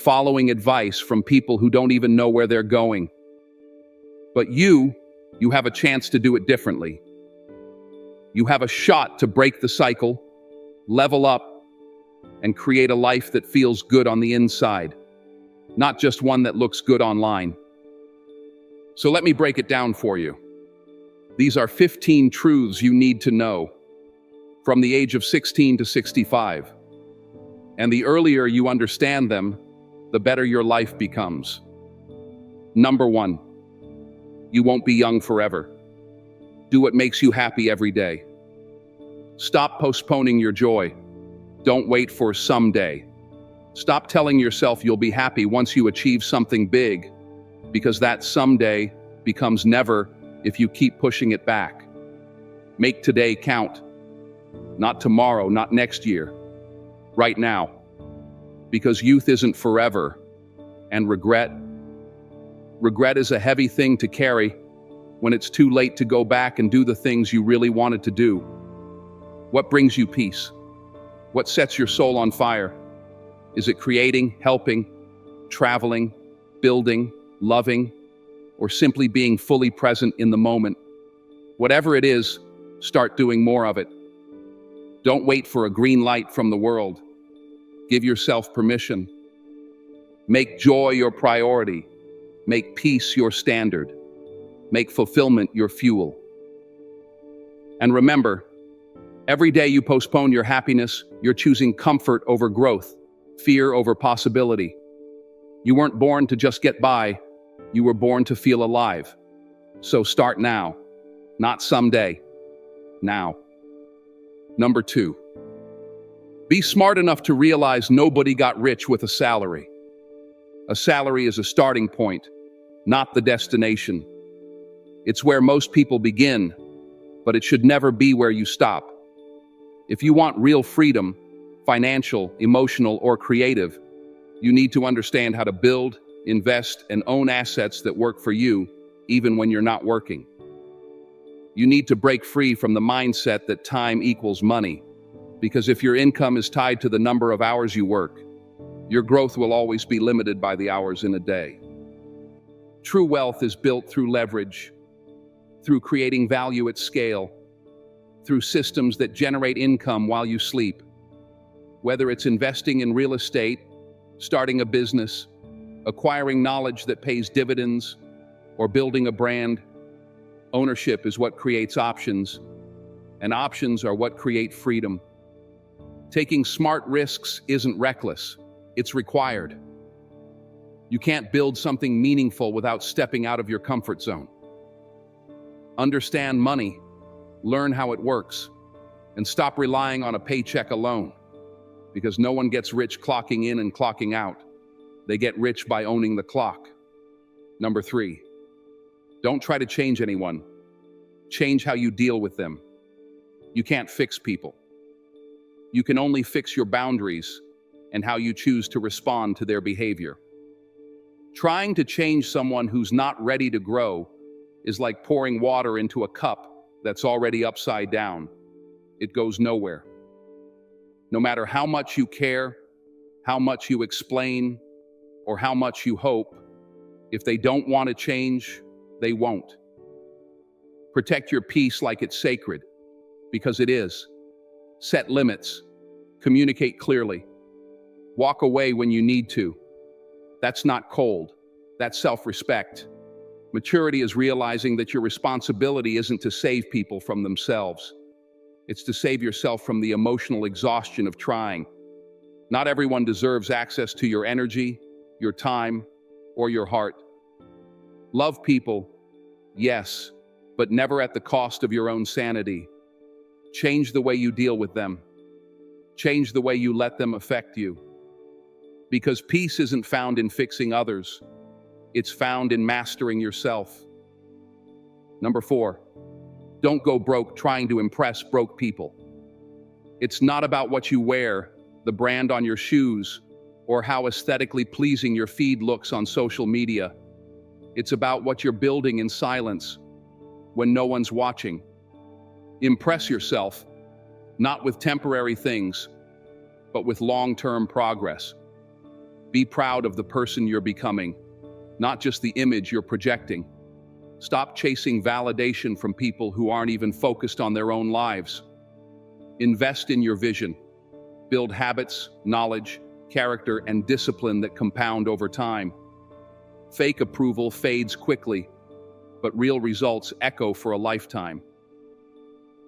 following advice from people who don't even know where they're going. But you have a chance to do it differently. You have a shot to break the cycle, level up, and create a life that feels good on the inside, not just one that looks good online. So let me break it down for you. These are 15 truths you need to know from the age of 16 to 65. And the earlier you understand them, the better your life becomes. Number 1, you won't be young forever. Do what makes you happy every day. Stop postponing your joy. Don't wait for someday. Stop telling yourself you'll be happy once you achieve something big, because that someday becomes never if you keep pushing it back. Make today count. Not tomorrow, not next year. Right now. Because youth isn't forever. And regret is a heavy thing to carry when it's too late to go back and do the things you really wanted to do. What brings you peace? What sets your soul on fire? Is it creating, helping, traveling, building, loving, or simply being fully present in the moment? Whatever it is, start doing more of it. Don't wait for a green light from the world. Give yourself permission. Make joy your priority. Make peace your standard. Make fulfillment your fuel. And remember, every day you postpone your happiness, you're choosing comfort over growth, fear over possibility. You weren't born to just get by. You were born to feel alive. So start now, not someday. Now. Number 2, be smart enough to realize nobody got rich with a salary. A salary is a starting point, not the destination. It's where most people begin, but it should never be where you stop. If you want real freedom, financial, emotional, or creative, you need to understand how to build, invest, and own assets that work for you, even when you're not working. You need to break free from the mindset that time equals money, because if your income is tied to the number of hours you work, your growth will always be limited by the hours in a day. True wealth is built through leverage, through creating value at scale, through systems that generate income while you sleep. Whether it's investing in real estate, starting a business, acquiring knowledge that pays dividends, or building a brand, ownership is what creates options, and options are what create freedom. Taking smart risks isn't reckless, it's required. You can't build something meaningful without stepping out of your comfort zone. Understand money, learn how it works, and stop relying on a paycheck alone, because no one gets rich clocking in and clocking out. They get rich by owning the clock. Number 3, don't try to change anyone. Change how you deal with them. You can't fix people. You can only fix your boundaries and how you choose to respond to their behavior. Trying to change someone who's not ready to grow is like pouring water into a cup that's already upside down. It goes nowhere. No matter how much you care, how much you explain, or how much you hope, if they don't want to change, they won't. Protect your peace like it's sacred, because it is. Set limits. Communicate clearly. Walk away when you need to. That's not cold. That's self-respect. Maturity is realizing that your responsibility isn't to save people from themselves. It's to save yourself from the emotional exhaustion of trying. Not everyone deserves access to your energy, your time, or your heart. Love people, yes, but never at the cost of your own sanity. Change the way you deal with them. Change the way you let them affect you. Because peace isn't found in fixing others. It's found in mastering yourself. Number 4, don't go broke trying to impress broke people. It's not about what you wear, the brand on your shoes, or how aesthetically pleasing your feed looks on social media. It's about what you're building in silence when no one's watching. Impress yourself, not with temporary things, but with long-term progress. Be proud of the person you're becoming, not just the image you're projecting. Stop chasing validation from people who aren't even focused on their own lives. Invest in your vision. Build habits, knowledge, character, and discipline that compound over time. Fake approval fades quickly, but real results echo for a lifetime.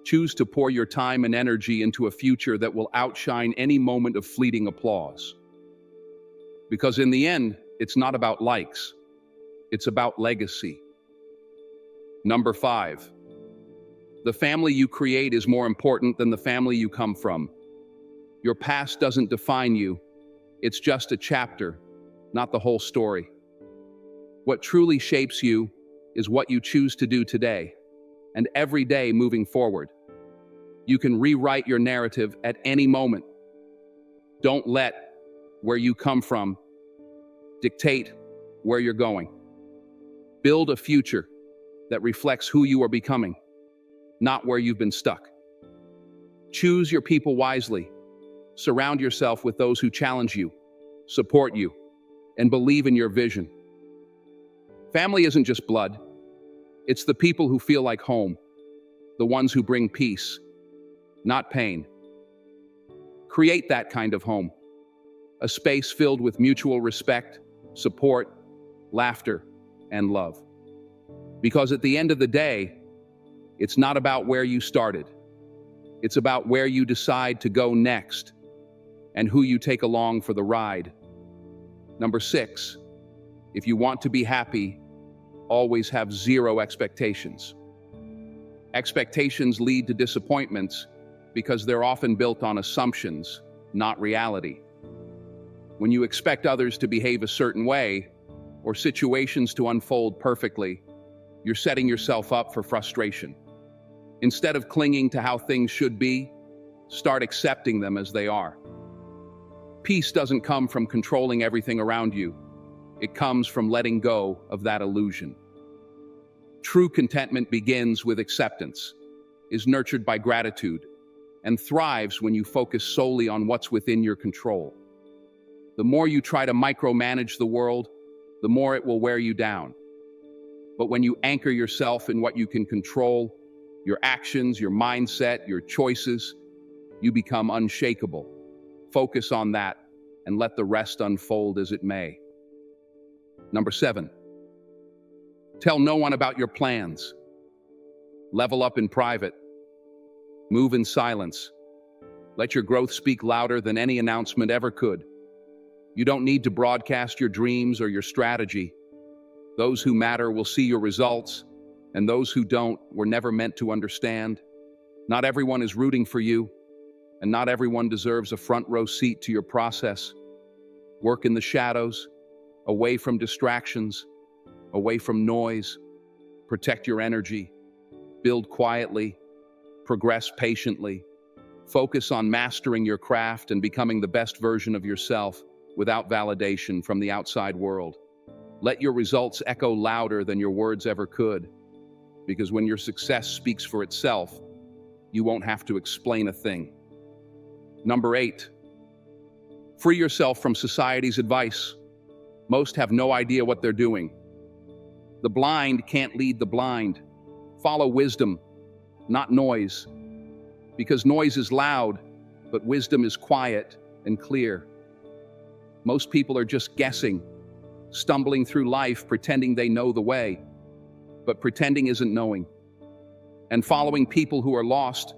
Choose to pour your time and energy into a future that will outshine any moment of fleeting applause. Because in the end, it's not about likes, it's about legacy. Number 5. The family you create is more important than the family you come from. Your past doesn't define you, it's just a chapter, not the whole story. What truly shapes you is what you choose to do today, and every day moving forward. You can rewrite your narrative at any moment. Don't let where you come from dictate where you're going. Build a future that reflects who you are becoming, not where you've been stuck. Choose your people wisely. Surround yourself with those who challenge you, support you, and believe in your vision. Family isn't just blood. It's the people who feel like home, the ones who bring peace, not pain. Create that kind of home, a space filled with mutual respect, support, laughter, and love. Because at the end of the day, it's not about where you started. It's about where you decide to go next and who you take along for the ride. Number 6, if you want to be happy, always have zero expectations. Expectations lead to disappointments because they're often built on assumptions, not reality. When you expect others to behave a certain way or situations to unfold perfectly, you're setting yourself up for frustration. Instead of clinging to how things should be, start accepting them as they are. Peace doesn't come from controlling everything around you. It comes from letting go of that illusion. True contentment begins with acceptance, is nurtured by gratitude, and thrives when you focus solely on what's within your control. The more you try to micromanage the world, the more it will wear you down. But when you anchor yourself in what you can control, your actions, your mindset, your choices, you become unshakable. Focus on that and let the rest unfold as it may. Number 7, tell no one about your plans. Level up in private. Move in silence. Let your growth speak louder than any announcement ever could. You don't need to broadcast your dreams or your strategy. Those who matter will see your results, and those who don't were never meant to understand. Not everyone is rooting for you, and not everyone deserves a front row seat to your process. Work in the shadows, away from distractions, away from noise. Protect your energy. Build quietly. Progress patiently. Focus on mastering your craft and becoming the best version of yourself without validation from the outside world. Let your results echo louder than your words ever could, because when your success speaks for itself, you won't have to explain a thing. Number 8, free yourself from society's advice. Most have no idea what they're doing. The blind can't lead the blind. Follow wisdom, not noise, because noise is loud, but wisdom is quiet and clear. Most people are just guessing, stumbling through life pretending they know the way, but pretending isn't knowing. And following people who are lost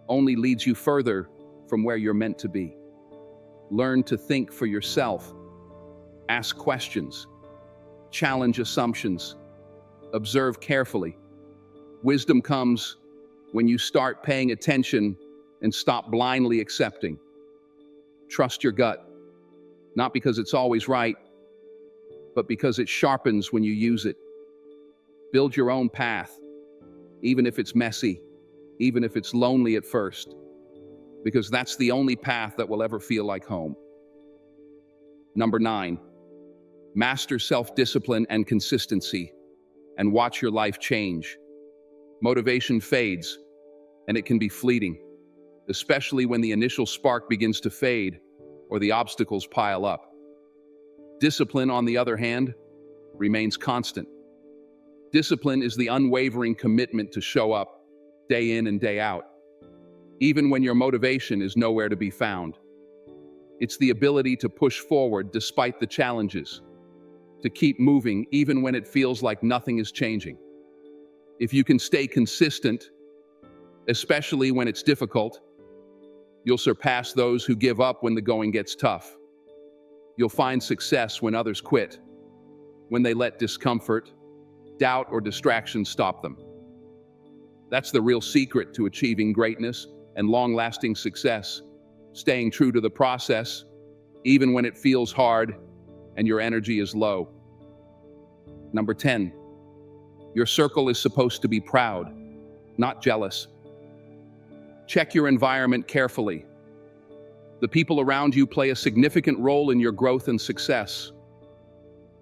only leads you further from where you're meant to be. Learn to think for yourself. Ask questions. Challenge assumptions. Observe carefully. Wisdom comes when you start paying attention and stop blindly accepting. Trust your gut, not because it's always right, but because it sharpens when you use it. Build your own path, even if it's messy, even if it's lonely at first, because that's the only path that will ever feel like home. Number 9, master self-discipline and consistency, and watch your life change. Motivation fades, and it can be fleeting, especially when the initial spark begins to fade or the obstacles pile up. Discipline, on the other hand, remains constant. Discipline is the unwavering commitment to show up day in and day out, even when your motivation is nowhere to be found. It's the ability to push forward despite the challenges, to keep moving even when it feels like nothing is changing. If you can stay consistent, especially when it's difficult, you'll surpass those who give up when the going gets tough. You'll find success when others quit, when they let discomfort, doubt, or distraction stop them. That's the real secret to achieving greatness and long-lasting success, staying true to the process, even when it feels hard and your energy is low. Number 10, your circle is supposed to be proud, not jealous. Check your environment carefully. The people around you play a significant role in your growth and success.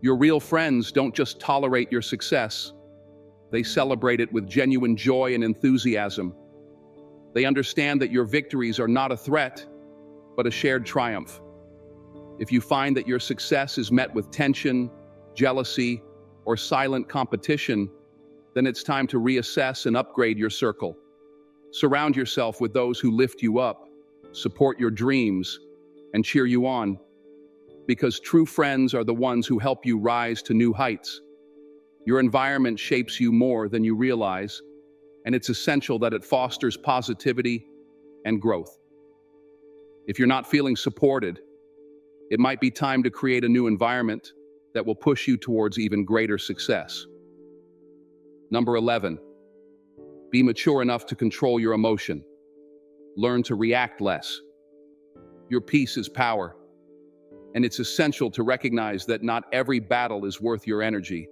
Your real friends don't just tolerate your success, they celebrate it with genuine joy and enthusiasm. They understand that your victories are not a threat, but a shared triumph. If you find that your success is met with tension, jealousy, or silent competition, then it's time to reassess and upgrade your circle. Surround yourself with those who lift you up, support your dreams, and cheer you on. Because true friends are the ones who help you rise to new heights. Your environment shapes you more than you realize, and it's essential that it fosters positivity and growth. If you're not feeling supported, it might be time to create a new environment that will push you towards even greater success. Number 11, be mature enough to control your emotion. Learn to react less. Your peace is power, and it's essential to recognize that not every battle is worth your energy.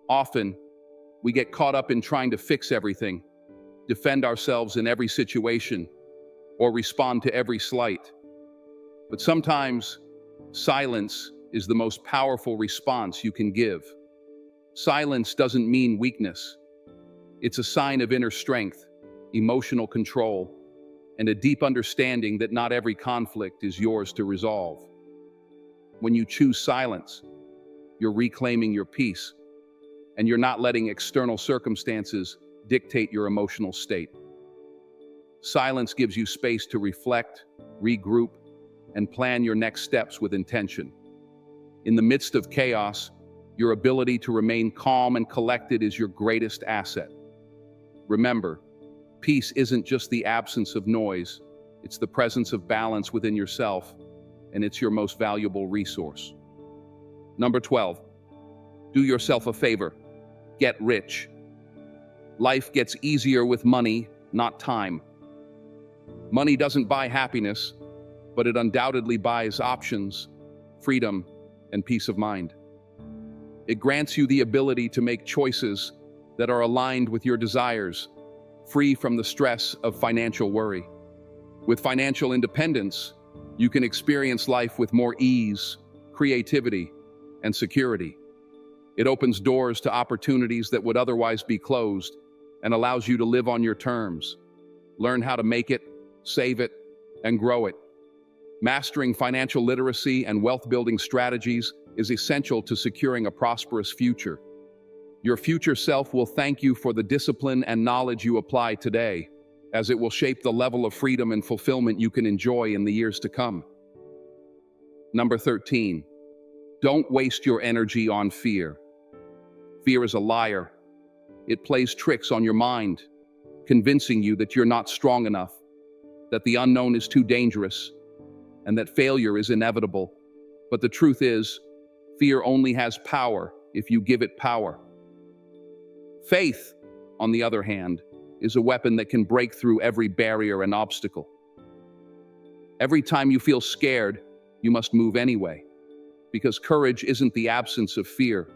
Often, we get caught up in trying to fix everything, defend ourselves in every situation, or respond to every slight. But sometimes, silence is the most powerful response you can give. Silence doesn't mean weakness. It's a sign of inner strength, emotional control, and a deep understanding that not every conflict is yours to resolve. When you choose silence, you're reclaiming your peace, and you're not letting external circumstances dictate your emotional state. Silence gives you space to reflect, regroup, and plan your next steps with intention. In the midst of chaos, your ability to remain calm and collected is your greatest asset. Remember, peace isn't just the absence of noise, it's the presence of balance within yourself, and it's your most valuable resource. Number 12, do yourself a favor. Get rich. Life gets easier with money, not time. Money doesn't buy happiness, but it undoubtedly buys options, freedom, and peace of mind. It grants you the ability to make choices that are aligned with your desires, free from the stress of financial worry. With financial independence, you can experience life with more ease, creativity, and security. It opens doors to opportunities that would otherwise be closed and allows you to live on your terms. Learn how to make it, save it, and grow it. Mastering financial literacy and wealth-building strategies is essential to securing a prosperous future. Your future self will thank you for the discipline and knowledge you apply today, as it will shape the level of freedom and fulfillment you can enjoy in the years to come. Number 13, don't waste your energy on fear. Fear is a liar. It plays tricks on your mind, convincing you that you're not strong enough, that the unknown is too dangerous, and that failure is inevitable. But the truth is, fear only has power if you give it power. Faith, on the other hand, is a weapon that can break through every barrier and obstacle. Every time you feel scared, you must move anyway, because courage isn't the absence of fear.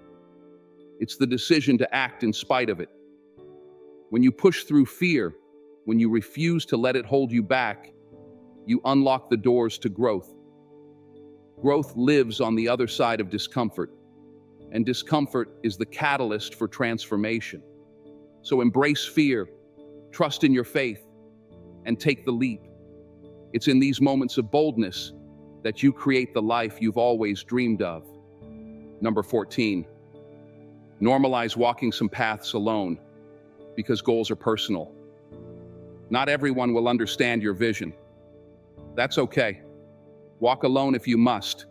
It's the decision to act in spite of it. When you push through fear, when you refuse to let it hold you back, you unlock the doors to growth. Growth lives on the other side of discomfort, and discomfort is the catalyst for transformation. So embrace fear, trust in your faith, and take the leap. It's in these moments of boldness that you create the life you've always dreamed of. Number 14, normalize walking some paths alone because goals are personal. Not everyone will understand your vision. That's okay. Walk alone if you must,